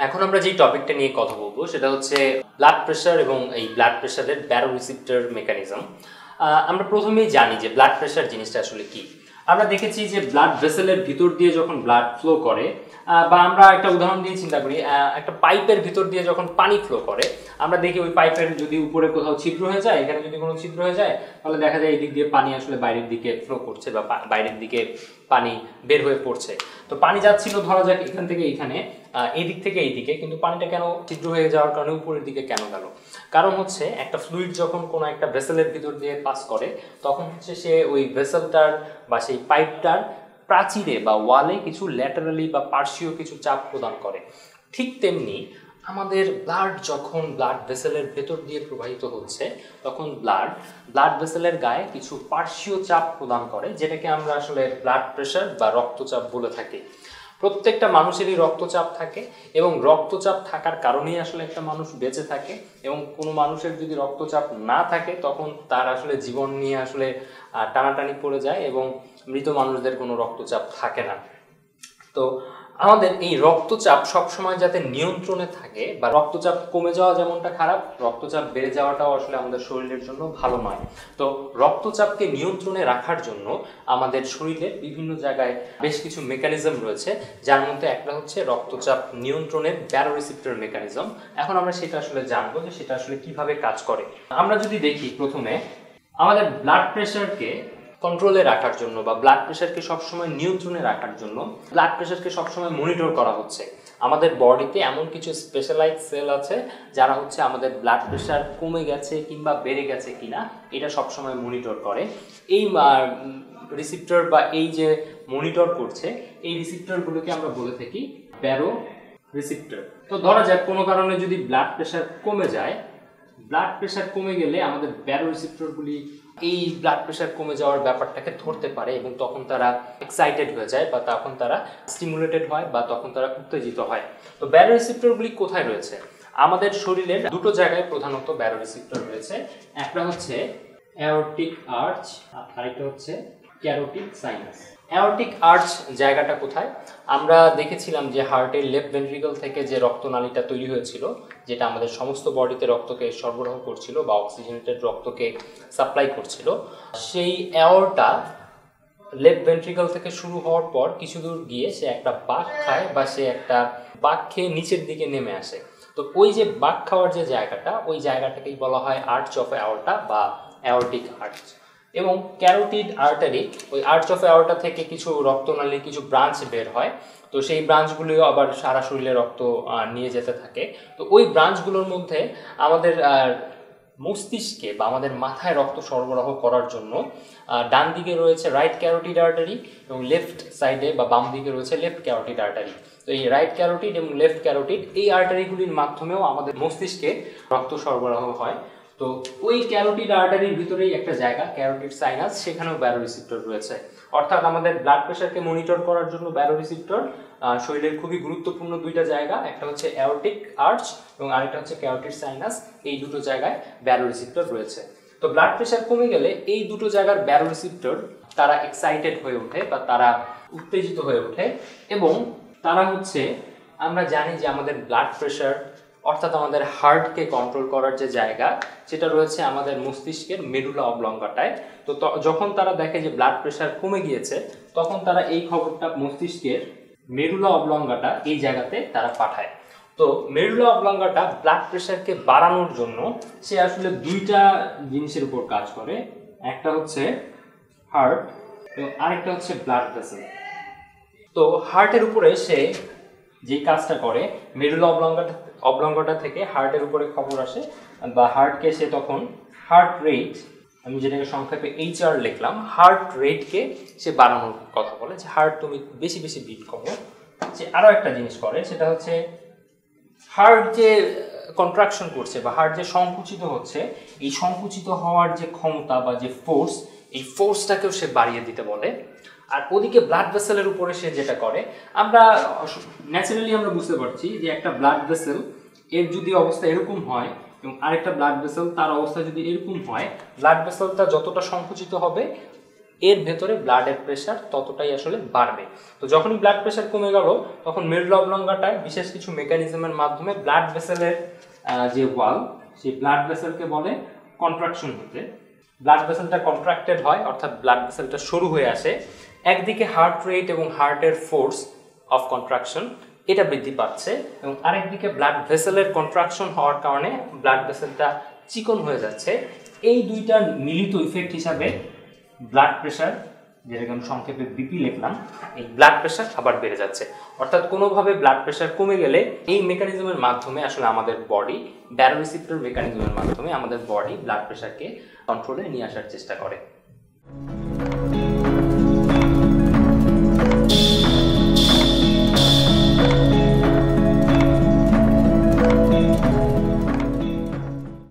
এখন আমরা যে টপিকটা নিয়ে কথা বলবো সেটা হচ্ছে ব্লাড প্রেশার এবং এই ব্লাড প্রেশারের ব্যারোরিসেপ্টর মেকানিজম। আমরা প্রথমেই জানি যে ব্লাড প্রেশার জিনিসটা আসলে কি। আমরা দেখেছি যে ব্লাড ভেসেলের ভিতর দিয়ে যখন ব্লাড ফ্লো করে, বা আমরা একটা উদাহরণ দিয়ে চিন্তা করি, একটা পাইপের ভিতর দিয়ে যখন পানি ফ্লো করে, আমরা দেখি ওই পাইপের যদি উপরে কোথাও ছিদ্র হয়ে যায়, এখানে যদি কোনো ছিদ্র হয়ে যায়, তাহলে দেখা যায় এই দিক দিয়ে পানি আসলে বাইরের দিকে ফ্লো করছে বা বাইরের দিকে পানি বের হয়ে পড়ছে। তো পানি যাচ্ছিল ধরা যাক এখান থেকে এইখানে, এই দিক থেকে এই দিকে, কিন্তু পানিটা কেন ছিদ্র হয়ে যাওয়ার কারণে উপরের দিকে কেন গেল? কারণ হচ্ছে একটা ফ্লুইড যখন কোনো একটা ভেসেলের ভিতর দিয়ে পাস করে, তখন হচ্ছে সে ওই ভেসেলটার বা সেই পাইপটার প্রাচীরে বা ওয়ালে কিছু ল্যাটারালি বা পার্শ্বীয় কিছু চাপ প্রদান করে। ঠিক তেমনি আমাদের ব্লাড যখন ব্লাড ভেসেলের ভেতর দিয়ে প্রবাহিত হচ্ছে, তখন ব্লাড ভেসেলের গায়ে কিছু পার্শ্বীয় চাপ প্রদান করে, যেটাকে আমরা আসলে ব্লাড প্রেশার বা রক্তচাপ বলে থাকি। প্রত্যেকটা মানুষেরই রক্তচাপ থাকে এবং রক্তচাপ থাকার কারণেই আসলে একটা মানুষ বেঁচে থাকে, এবং কোনো মানুষের যদি রক্তচাপ না থাকে তখন তার আসলে জীবন নিয়ে আসলে টানাটানি পড়ে যায় এবং মৃত মানুষদের কোনো রক্তচাপ থাকে না। তো আমাদের এই রক্তচাপ সবসময় যাতে নিয়ন্ত্রণে থাকে, বা রক্তচাপ কমে যাওয়া যেমনটা খারাপ, রক্তচাপ বেড়ে যাওয়াটাও আসলে আমাদের শরীরের জন্য ভালো নয়। তো রক্তচাপকে নিয়ন্ত্রণে রাখার জন্য আমাদের শরীরের বিভিন্ন জায়গায় বেশ কিছু মেকানিজম রয়েছে, যার মধ্যে একটা হচ্ছে রক্তচাপ নিয়ন্ত্রণের ব্যারোরিসেপ্টর মেকানিজম। এখন আমরা সেটা আসলে জানবো যে সেটা আসলে কিভাবে কাজ করে। আমরা যদি দেখি, প্রথমে আমাদের ব্লাড প্রেশারকে কন্ট্রোলে রাখার জন্য বা ব্লাড প্রেশারকে সবসময় নিয়ন্ত্রণে রাখার জন্য ব্লাড প্রেশারকে সবসময় মনিটর করা হচ্ছে। আমাদের বডিতে এমন কিছু স্পেশালাইজ সেল আছে যারা হচ্ছে আমাদের ব্লাড প্রেশার কমে গেছে কিংবা বেড়ে গেছে কিনা এটা সবসময় মনিটর করে। এই রিসিপ্টর বা এই যে মনিটর করছে, এই রিসিপ্টরগুলোকে আমরা বলে থাকি ব্যারো রিসিপ্টর। তো ধরা যাক কোনো কারণে যদি ব্লাড প্রেশার কমে যায়, ব্লাড প্রেশার কমে গেলে আমাদের ব্যারোরিসেপ্টরগুলি এই ব্লাড প্রেশার কমে যাওয়ার ব্যাপারটাকে ধরতে পারে এবং তখন তারা এক্সাইটেড হয়ে যায় বা তখন তারা স্টিমুলেটেড হয় বা তখন তারা উত্তেজিত হয়। তো ব্যারোরিসেপ্টরগুলি কোথায় রয়েছে? আমাদের শরীরের দুটো জায়গায় প্রধানত ব্যারোরিসেপ্টর রয়েছে। একটা হচ্ছে অ্যাওর্টিক আর্চ আর আরেকটা হচ্ছে ক্যারোটিড সাইনাস। অ্যাওর্টিক আর্চ জায়গাটা কোথায়? আমরা দেখেছিলাম যে হার্টের লেফট ভেন্ট্রিকল থেকে যে রক্তনালীটা তৈরি হয়েছিল, যেটা আমাদের সমস্ত বডিতে রক্তকে সরবরাহ করছিল বা অক্সিজেনেটেড রক্তকে সাপ্লাই করছিল, সেই অ্যাওর্টা লেফট ভেন্ট্রিকল থেকে শুরু হওয়ার পর কিছু দূর গিয়ে সে একটা বাঁক খায় বা সে একটা বাঁক খেয়ে নিচের দিকে নেমে আসে। তো ওই যে বাঁক খাওয়ার যে জায়গাটা, ওই জায়গাটাকেই বলা হয় আর্চ অফ অ্যাওর্টা বা অ্যাওর্টিক আর্চ। এবং ক্যারোটিড আর্টারি, ওই আর্চ অফ অ্যাওর্টা থেকে কিছু রক্তনালীর কিছু ব্রাঞ্চ বের হয়। তো সেই ব্রাঞ্চগুলিও আবার সারা শরীরে রক্ত নিয়ে যেতে থাকে। তো ওই ব্রাঞ্চগুলোর মধ্যে আমাদের মস্তিষ্কে বা আমাদের মাথায় রক্ত সরবরাহ করার জন্য ডান দিকে রয়েছে রাইট ক্যারোটিড আর্টারি এবং লেফট সাইডে বা বাম দিকে রয়েছে লেফট ক্যারোটিড আর্টারি। তো এই রাইট ক্যারোটিড এবং লেফট ক্যারোটিড এই আর্টারিগুলির মাধ্যমেও আমাদের মস্তিষ্কে রক্ত সরবরাহ হয়। তো ওই ক্যারোটিড আর্টারির ভিতরেই একটা জায়গা ক্যারোটিড সাইনাস, সেখানেও ব্যারোরিসেপ্টর রয়েছে। অর্থাৎ আমাদের ব্লাড প্রেশারকে মনিটর করার জন্য ব্যারোরিসেপ্টর শরীরের খুবই গুরুত্বপূর্ণ দুইটা জায়গা, একটা হচ্ছে অ্যাওর্টিক আর্চ এবং আরেকটা হচ্ছে ক্যারোটিড সাইনাস। এই দুটো জায়গায় ব্যারোরিসেপ্টর রয়েছে। তো ব্লাড প্রেশার কমে গেলে এই দুটো জায়গার ব্যারোরিসেপ্টর তারা এক্সাইটেড হয়ে ওঠে বা তারা উত্তেজিত হয়ে ওঠে, এবং তারা হচ্ছে, আমরা জানি যে আমাদের ব্লাড প্রেশার অর্থাৎ আমাদের হার্টকে কন্ট্রোল করার যে জায়গা, সেটা রয়েছে আমাদের মস্তিষ্কের মেডুলা অবলঙ্গাটায়। তো যখন তারা দেখে যে ব্লাড প্রেশার কমে গিয়েছে, তখন তারা এই খবরটা মস্তিষ্কের মেডুলা অবলঙ্গাটা এই জায়গাতে তারা পাঠায়। তো মেডুলা অবলঙ্গাটা ব্লাড প্রেশারকে বাড়ানোর জন্য সে আসলে দুইটা জিনিসের উপর কাজ করে। একটা হচ্ছে হার্ট এবং আরেকটা হচ্ছে ব্লাড ভেসেল। তো হার্টের উপরে সে যে কাজটা করে, মেডুলা অবলঙ্গটা থেকে হার্টের উপরে খবর আসে বা হার্টকে সে তখন হার্ট রেট, আমি যেটাকে সংক্ষেপে HR লিখলাম, হার্ট রেটকে সে বাড়ানোর কথা বলে, যে হার্ট তুমি বেশি বেশি বিট করো। সে আরও একটা জিনিস করে, সেটা হচ্ছে হার্ট যে কন্ট্রাকশন করছে বা হার্ট যে সংকুচিত হচ্ছে, এই সংকুচিত হওয়ার যে ক্ষমতা বা যে ফোর্স, এই ফোর্সটাকেও সে বাড়িয়ে দিতে বলে। আর ওদিকে ব্লাড ভেসেলের উপরে সে যেটা করে, আমরা ন্যাচারালি আমরা বুঝতে পারছি যে একটা ব্লাড ভেসেল এর যদি অবস্থা এরকম হয় এবং আরেকটা ব্লাড ভেসেল তার অবস্থা যদি এরকম হয়, ব্লাড ভেসেলটা যতটা সংকুচিত হবে এর ভেতরে ব্লাডের প্রেশার ততটাই আসলে বাড়বে। তো যখনই ব্লাড প্রেশার কমে গেল তখন মিডল অবলঙ্গাটায় বিশেষ কিছু মেকানিজমের মাধ্যমে ব্লাড ভেসেলের যে ওয়াল, সেই ব্লাড ভেসেলকে বলে কন্ট্রাকশন হতে। ব্লাড ভেসেলটা কন্ট্রাক্টেড হয়, অর্থাৎ ব্লাড ভেসেলটা সরু হয়ে আসে। একদিকে হার্ট রেট এবং হার্টের ফোর্স অফ কন্ট্রাকশন এটা বৃদ্ধি পাচ্ছে, এবং আরেকদিকে ব্লাড ভেসেলের কন্ট্রাকশন হওয়ার কারণে ব্লাড ভেসেলটা চিকন হয়ে যাচ্ছে। এই দুইটার মিলিত ইফেক্ট হিসাবে ব্লাড প্রেশার, যেটাকে আমি সংক্ষেপে বিপি লিখলাম, এই ব্লাড প্রেশার আবার বেড়ে যাচ্ছে। অর্থাৎ কোনোভাবে ব্লাড প্রেশার কমে গেলে এই মেকানিজমের মাধ্যমে আসলে আমাদের বডি, ব্যারোরিসিপ্টর মেকানিজমের মাধ্যমে আমাদের বডি ব্লাড প্রেশারকে কন্ট্রোলে নিয়ে আসার চেষ্টা করে।